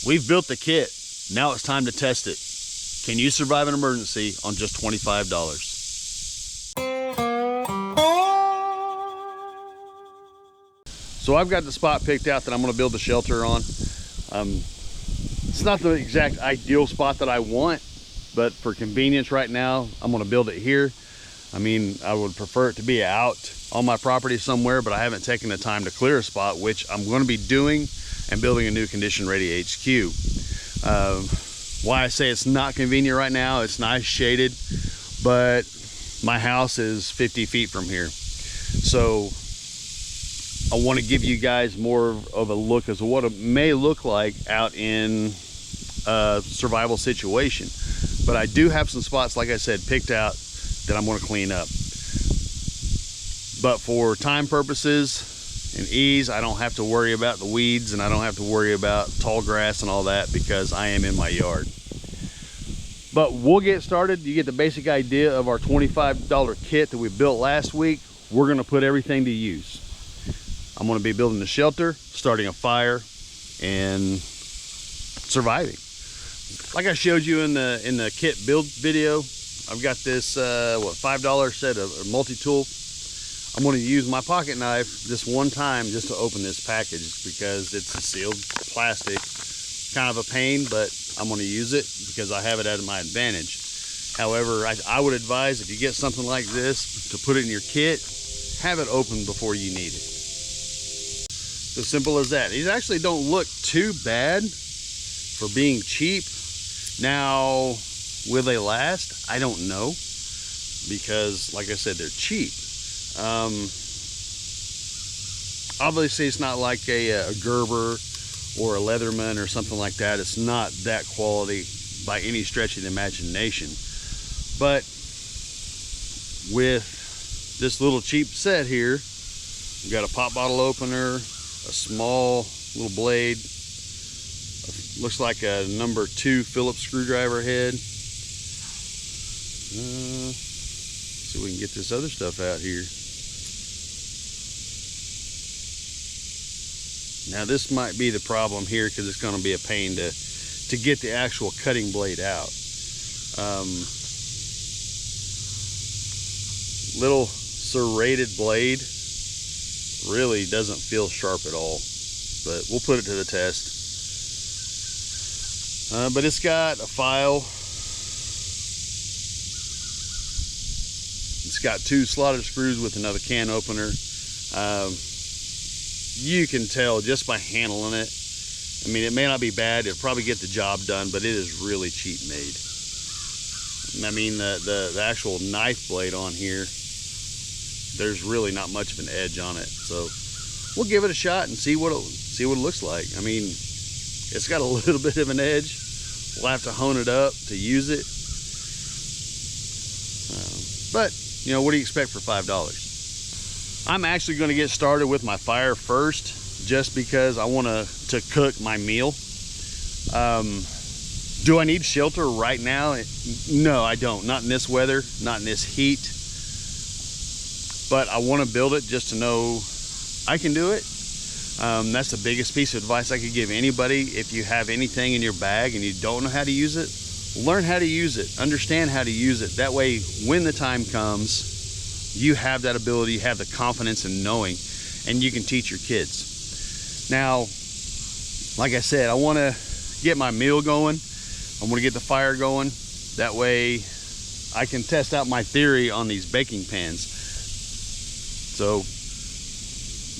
We've built the kit. Now it's time to test it. Can you survive an emergency on just $25? So I've got the spot picked out that I'm gonna build the shelter on. It's not the exact ideal spot that I want, but for convenience right now, I'm gonna build it here. I mean, I would prefer it to be out on my property somewhere, but I haven't taken the time to clear a spot, which I'm gonna be doing, and building a new condition ready HQ. Why I say it's not convenient right now, it's nice shaded, but my house is 50 feet from here. So I want to give you guys more of a look as to what it may look like out in a survival situation. But I do have some spots, like I said, picked out that I'm going to clean up. But for time purposes and ease, I don't have to worry about the weeds, and I don't have to worry about tall grass and all that, because I am in my yard. But we'll get started. You get the basic idea of our $25 kit that we built last week. We're going to put everything to use. I'm going to be building a shelter, starting a fire, and surviving. Like I showed you in the kit build video, I've got this $5 set of multi-tool. I'm going to use my pocket knife this one time just to open this package, because it's a sealed plastic. Kind of a pain, but I'm going to use it because I have it at my advantage. However, I would advise, if you get something like this, to put it in your kit, have it open before you need it. As simple as that. These actually don't look too bad for being cheap. Now, will they last? I don't know, because like I said, they're cheap. Obviously it's not like a Gerber or a Leatherman or something like that. It's not that quality by any stretch of the imagination. But with this little cheap set here, we've got a pop bottle opener, a small little blade, looks like a number 2 Phillips screwdriver head. See if we can get this other stuff out here. Now this might be the problem here, because it's going to be a pain to get the actual cutting blade out. Little serrated blade really doesn't feel sharp at all, but we'll put it to the test. But it's got a file. It's got 2 slotted screws with another can opener. You can tell just by handling it. I mean, it may not be bad, it'll probably get the job done, but it is really cheap made. I mean, the actual knife blade on here, there's really not much of an edge on it. So we'll give it a shot and see what it looks like. I mean, it's got a little bit of an edge. We'll have to hone it up to use it. But, you know, what do you expect for $5? I'm actually going to get started with my fire first, just because I want to cook my meal. Do I need shelter right now? No, I don't. Not in this weather, not in this heat. But I want to build it just to know I can do it. That's the biggest piece of advice I could give anybody. If you have anything in your bag and you don't know how to use it, learn how to use it. Understand how to use it. That way, when the time comes, you have that ability, you have the confidence in knowing, and you can teach your kids. Now, like I said, I want to get my meal going. I want to get the fire going. That way I can test out my theory on these baking pans. So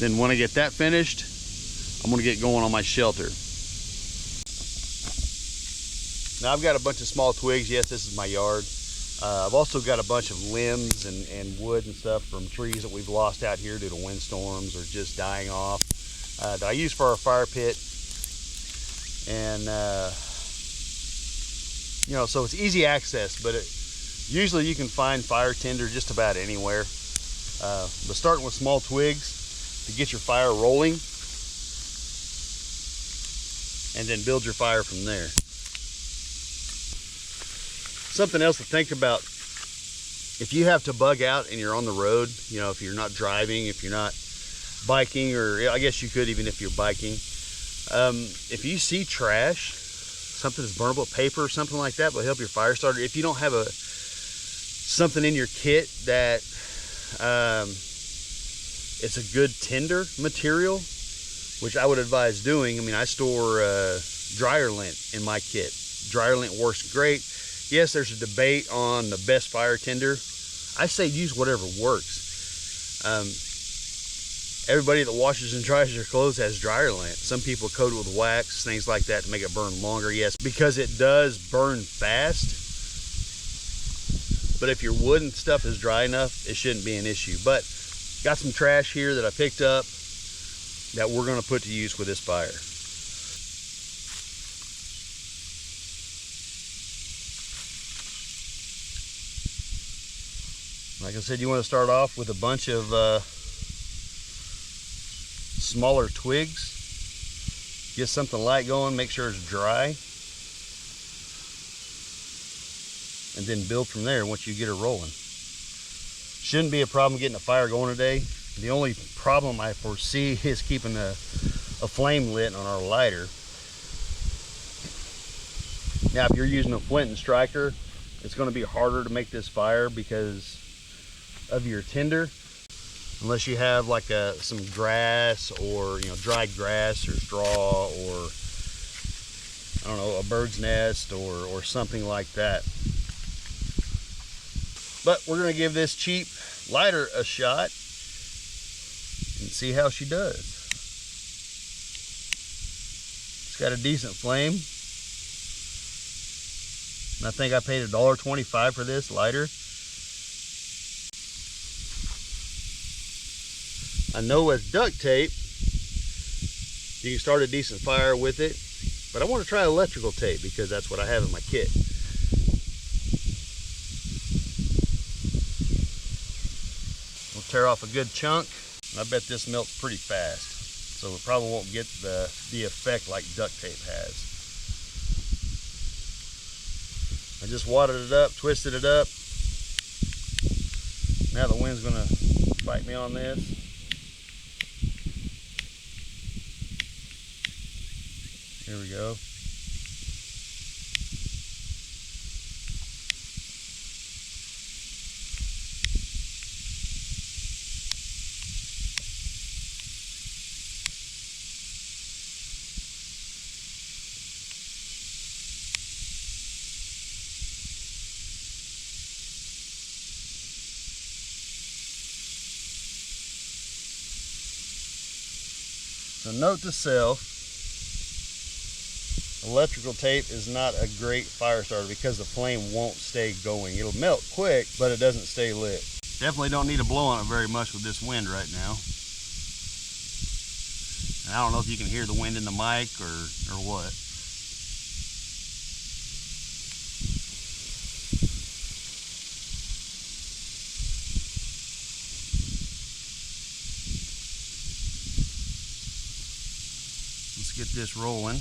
then when I get that finished, I'm going to get going on my shelter. Now I've got a bunch of small twigs. Yes, this is my yard. I've also got a bunch of limbs and wood and stuff from trees that we've lost out here due to windstorms or just dying off, that I use for our fire pit. And you know, so it's easy access, but usually you can find fire tinder just about anywhere. But starting with small twigs to get your fire rolling, and then build your fire from there. Something else to think about, if you have to bug out and you're on the road, you know, if you're not driving, if you're not biking, or I guess you could even if you're biking, If you see trash, something that's burnable, paper, something like that will help your fire starter. If you don't have something in your kit that it's a good tinder material, which I would advise doing. I mean, I store dryer lint in my kit. Dryer lint works great. Yes, there's a debate on the best fire tinder. I say use whatever works. Everybody that washes and dries their clothes has dryer lint. Some people coat it with wax, things like that to make it burn longer. Yes, because it does burn fast. But if your wood and stuff is dry enough, it shouldn't be an issue. But got some trash here that I picked up that we're going to put to use with this fire. Like I said, you want to start off with a bunch of smaller twigs. Get something light going, make sure it's dry, and then build from there once you get it rolling. Shouldn't be a problem getting a fire going today. The only problem I foresee is keeping a flame lit on our lighter. Now, if you're using a flint and striker, it's going to be harder to make this fire because of your tinder, unless you have like some grass or dried grass or straw or I don't know, a bird's nest or something like that. But we're going to give this cheap lighter a shot and see how she does. It's got a decent flame. And I think I paid $1.25 for this lighter. I know with duct tape, you can start a decent fire with it, but I want to try electrical tape because that's what I have in my kit. We'll tear off a good chunk. I bet this melts pretty fast, so it probably won't get the effect like duct tape has. I just wadded it up, twisted it up. Now the wind's gonna fight me on this. Here we go. So note to self, electrical tape is not a great fire starter because the flame won't stay going. It'll melt quick, but it doesn't stay lit. Definitely don't need to blow on it very much with this wind right now. And I don't know if you can hear the wind in the mic or what. Let's get this rolling.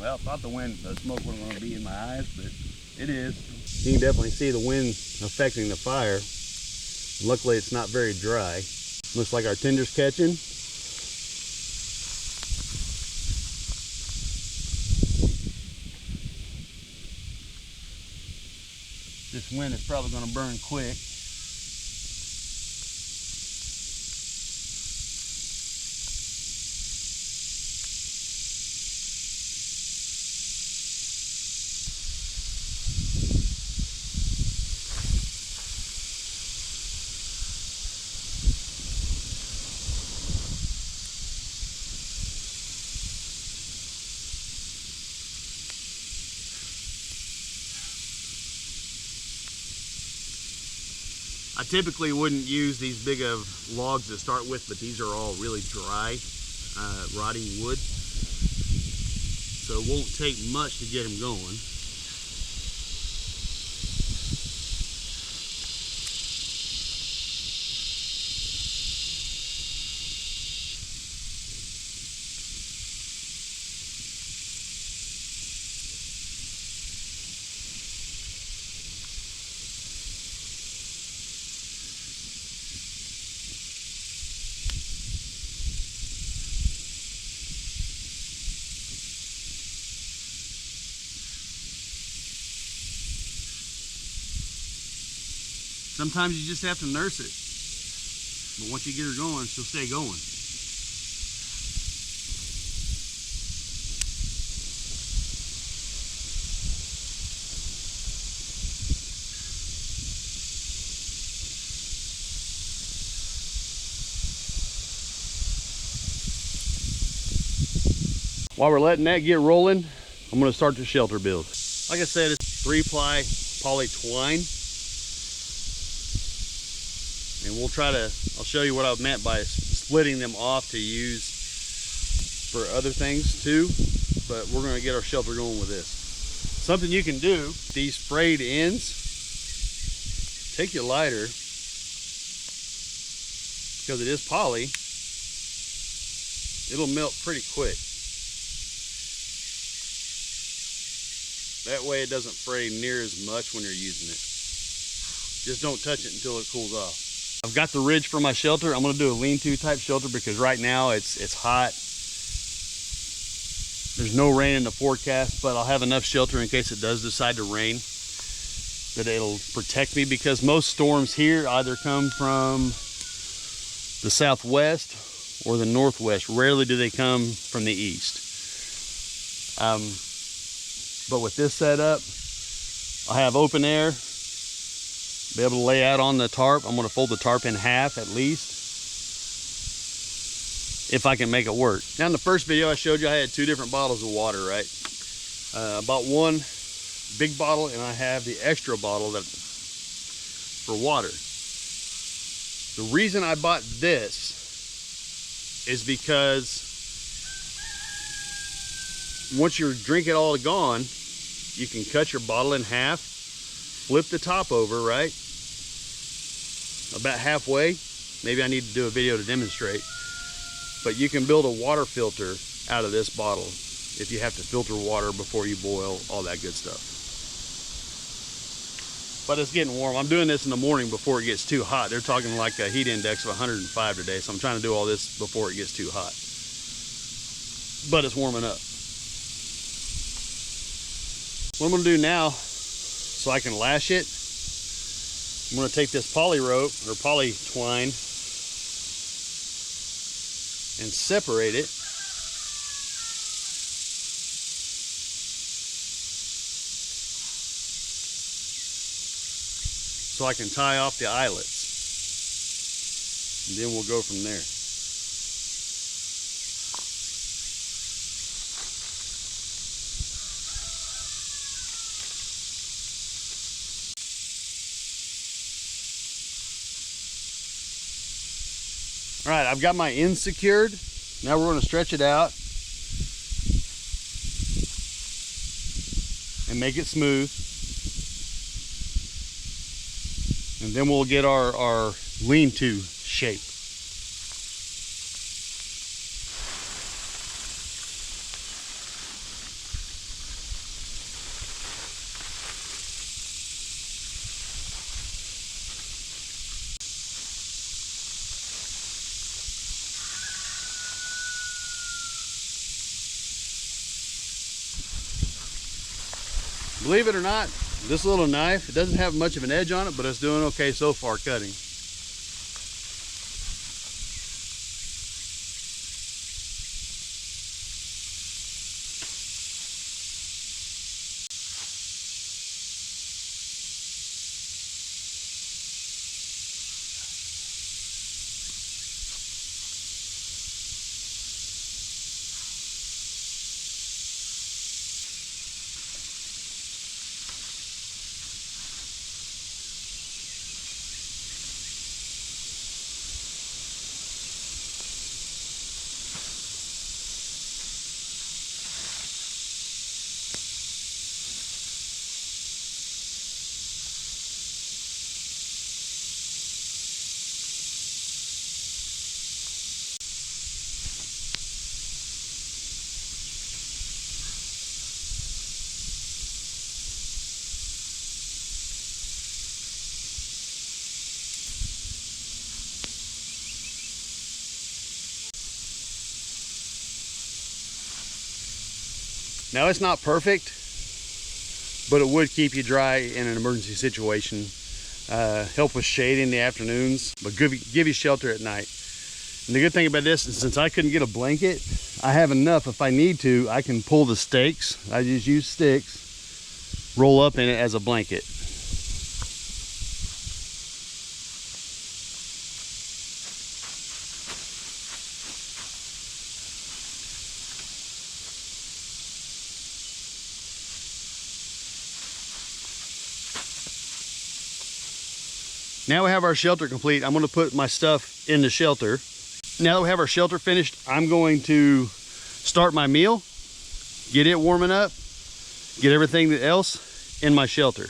Well, I thought the smoke wasn't going to be in my eyes, but it is. You can definitely see the wind affecting the fire. Luckily, it's not very dry. Looks like our tinder's catching. This wind is probably going to burn quick. I typically wouldn't use these big of logs to start with, but these are all really dry, rotting wood. so it won't take much to get him going. Sometimes you just have to nurse it, but once you get her going, she'll stay going. While we're letting that get rolling, I'm going to start the shelter build. Like I said, it's 3-ply poly twine. And we'll try to, I'll show you what I meant by splitting them off to use for other things too. But we're going to get our shelter going with this. Something you can do, these frayed ends, take your lighter, because it is poly, it'll melt pretty quick. That way it doesn't fray near as much when you're using it. Just don't touch it until it cools off. I've got the ridge for my shelter. I'm going to do a lean-to type shelter because right now it's hot. There's no rain in the forecast, but I'll have enough shelter in case it does decide to rain that it'll protect me, because most storms here either come from the southwest or the northwest. Rarely do they come from the east. But with this setup, I have open air, be able to lay out on the tarp. I'm going to fold the tarp in half at least, if I can make it work. Now in the first video I showed you I had 2 different bottles of water, right? I bought one big bottle and I have the extra bottle for water. The reason I bought this is because once your drink it all gone, you can cut your bottle in half, flip the top over, right? About halfway. Maybe I need to do a video to demonstrate. But you can build a water filter out of this bottle if you have to filter water before you boil, all that good stuff. But it's getting warm. I'm doing this in the morning before it gets too hot. They're talking like a heat index of 105 today, so I'm trying to do all this before it gets too hot. But it's warming up. What I'm going to do now, so I can lash it, I'm going to take this poly rope or poly twine and separate it. So I can tie off the eyelets. And then we'll go from there. All right, I've got my end secured. Now we're going to stretch it out and make it smooth. And then we'll get our lean-to shape. Believe it or not, this little knife, it doesn't have much of an edge on it, but it's doing okay so far cutting. Now it's not perfect, but it would keep you dry in an emergency situation. Help with shade in the afternoons, but give you shelter at night. And the good thing about this is, since I couldn't get a blanket, I have enough. If I need to, I can pull the stakes. I just use sticks, roll up in it as a blanket. Now we have our shelter complete. I'm gonna put my stuff in the shelter. Now that we have our shelter finished, I'm going to start my meal, get it warming up, get everything else in my shelter.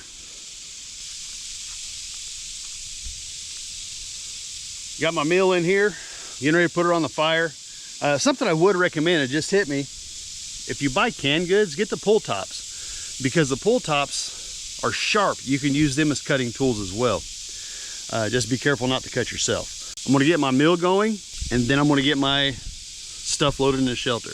Got my meal in here, getting ready to put her on the fire. Something I would recommend, it just hit me. If you buy canned goods, get the pull tops, because the pull tops are sharp. You can use them as cutting tools as well. Just be careful not to cut yourself. I'm gonna get my meal going, and then I'm gonna get my stuff loaded in the shelter.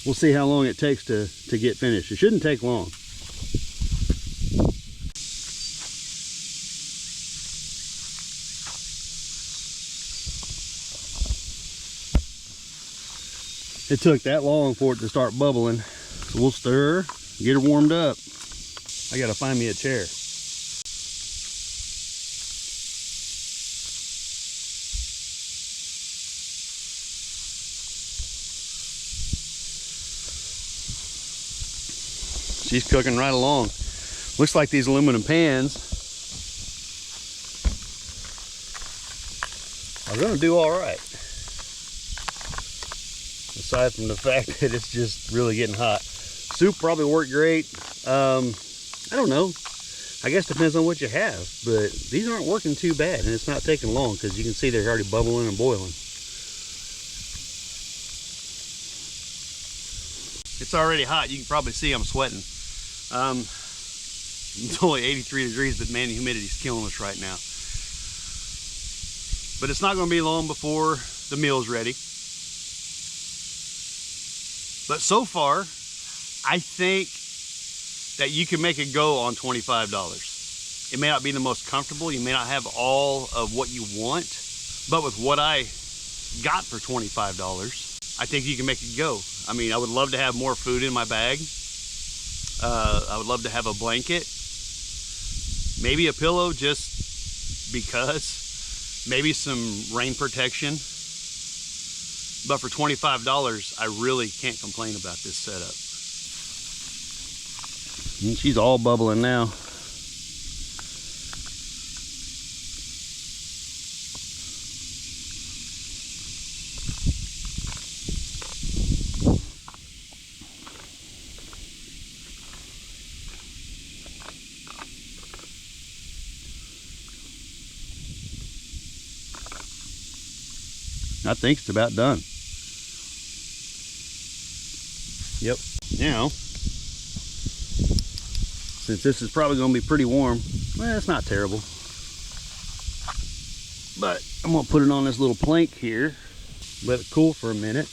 We'll see how long it takes to get finished. It shouldn't take long. It took that long for it to start bubbling. So we'll stir, get her warmed up. I gotta find me a chair. She's cooking right along. Looks like these aluminum pans are gonna do all right. Aside from the fact that it's just really getting hot. Soup probably worked great. I don't know. I guess it depends on what you have, but these aren't working too bad, and it's not taking long because you can see they're already bubbling and boiling. It's already hot. You can probably see I'm sweating. It's only 83 degrees, but man, the humidity's killing us right now. But it's not going to be long before the meal's ready. But so far, I think that you can make it go on $25. It may not be the most comfortable. You may not have all of what you want, but with what I got for $25, I think you can make it go. I mean, I would love to have more food in my bag. I would love to have a blanket, maybe a pillow just because, maybe some rain protection. But for $25, I really can't complain about this setup. And she's all bubbling now. I think it's about done. Yep. Now, since this is probably going to be pretty warm, well, it's not terrible. But I'm going to put it on this little plank here, let it cool for a minute.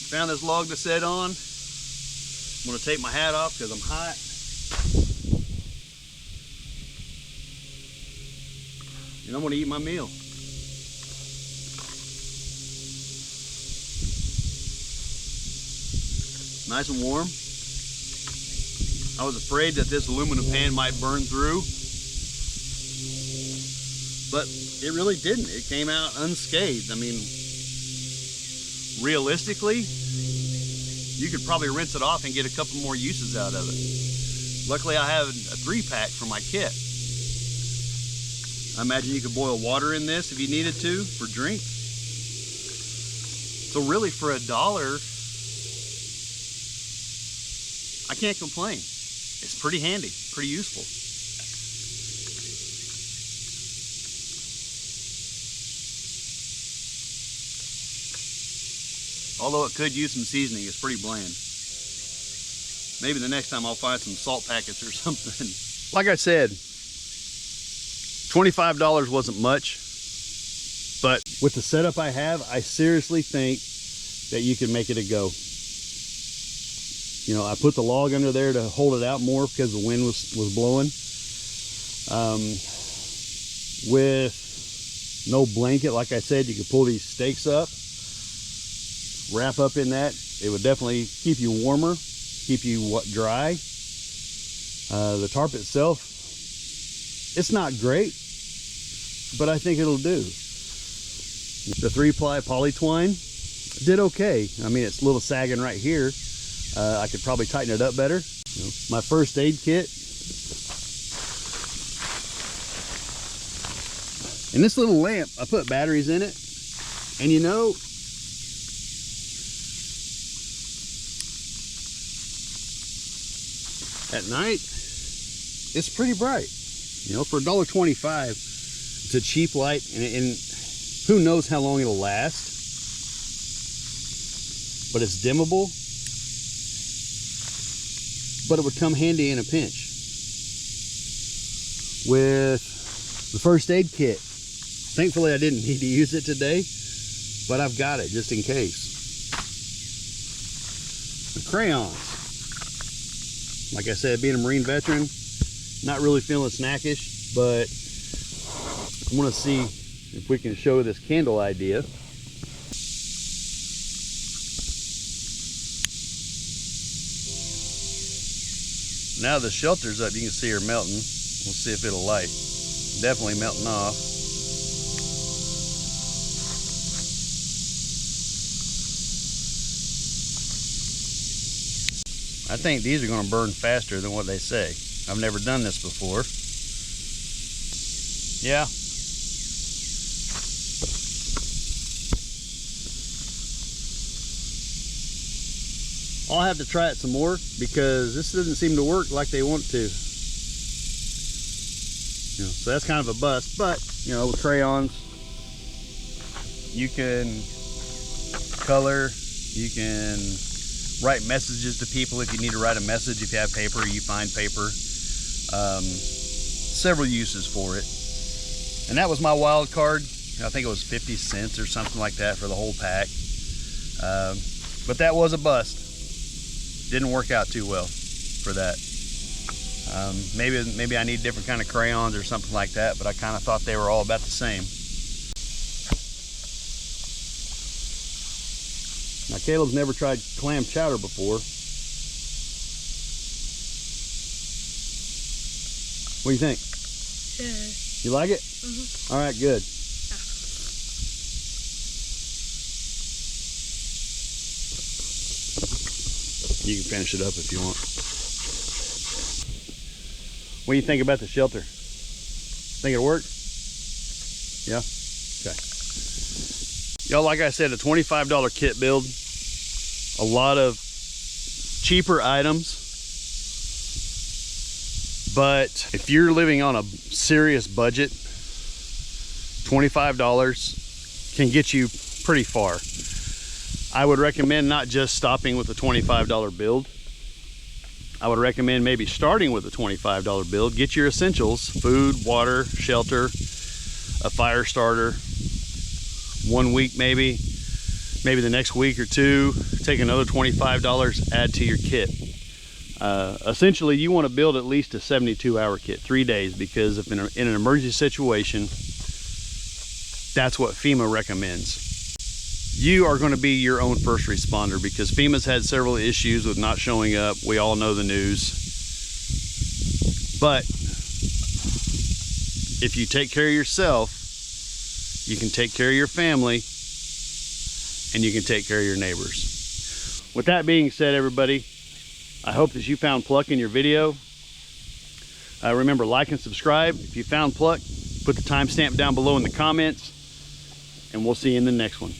Found this log to set on. I'm going to take my hat off because I'm hot. And I'm going to eat my meal. Nice and warm. I was afraid that this aluminum pan might burn through, but it really didn't. It came out unscathed. I mean, realistically, you could probably rinse it off and get a couple more uses out of it. Luckily, I have a 3-pack for my kit. I imagine you could boil water in this if you needed to for drink. So really, for $1, I can't complain. it's pretty handy, pretty useful. Although it could use some seasoning, it's pretty bland. Maybe the next time I'll find some salt packets or something. Like I said, $25 wasn't much, but with the setup I have, I seriously think that you can make it a go. You know, I put the log under there to hold it out more because the wind was blowing. With no blanket, like I said, you could pull these stakes up, wrap up in that. It would definitely keep you warmer, keep you dry. The tarp itself, it's not great, but I think it'll do. The 3-ply poly twine did okay. I mean, it's a little sagging right here. I could probably tighten it up better. You know, my first aid kit. And this little lamp, I put batteries in it. And you know, at night, it's pretty bright. You know, for $1.25, it's a cheap light, and who knows how long it'll last. But it's dimmable. But it would come handy in a pinch. With the first aid kit, thankfully I didn't need to use it today, but I've got it just in case. The crayons. Like I said, being a Marine veteran, not really feeling snackish, but I'm gonna see if we can show this candle idea. Now the shelter's up, you can see her melting. We'll see if it'll light. Definitely melting off. I think these are going to burn faster than what they say. I've never done this before. Yeah. I'll have to try it some more because this doesn't seem to work like they want to. You know, so that's kind of a bust, but you know, with crayons, you can color, you can write messages to people if you need to write a message. If you have paper, you find paper. Several uses for it. And that was my wild card. I think it was 50 cents or something like that for the whole pack. But that was a bust. Didn't work out too well for that. Maybe I need different kind of crayons or something like that, but I kind of thought they were all about the same. Now Caleb's never tried clam chowder before. What do you think? Yeah. You like it? Mm-hmm. All right, good. You can finish it up if you want. What do you think about the shelter? Think it'll work? Yeah? Okay. Y'all, like I said, a $25 kit build. A lot of cheaper items. But if you're living on a serious budget, $25 can get you pretty far. I would recommend not just stopping with a $25 build. I would recommend maybe starting with a $25 build. Get your essentials: food, water, shelter, a fire starter. 1 week maybe the next week or two, take another $25, add to your kit. Essentially, you want to build at least a 72-hour kit, 3 days, because if in an emergency situation, that's what FEMA recommends. You are going to be your own first responder because FEMA's had several issues with not showing up. We all know the news. But if you take care of yourself, you can take care of your family, and you can take care of your neighbors. With that being said, everybody, I hope that you found Pluck in your video. Remember, like and subscribe. If you found Pluck, put the timestamp down below in the comments, and we'll see you in the next one.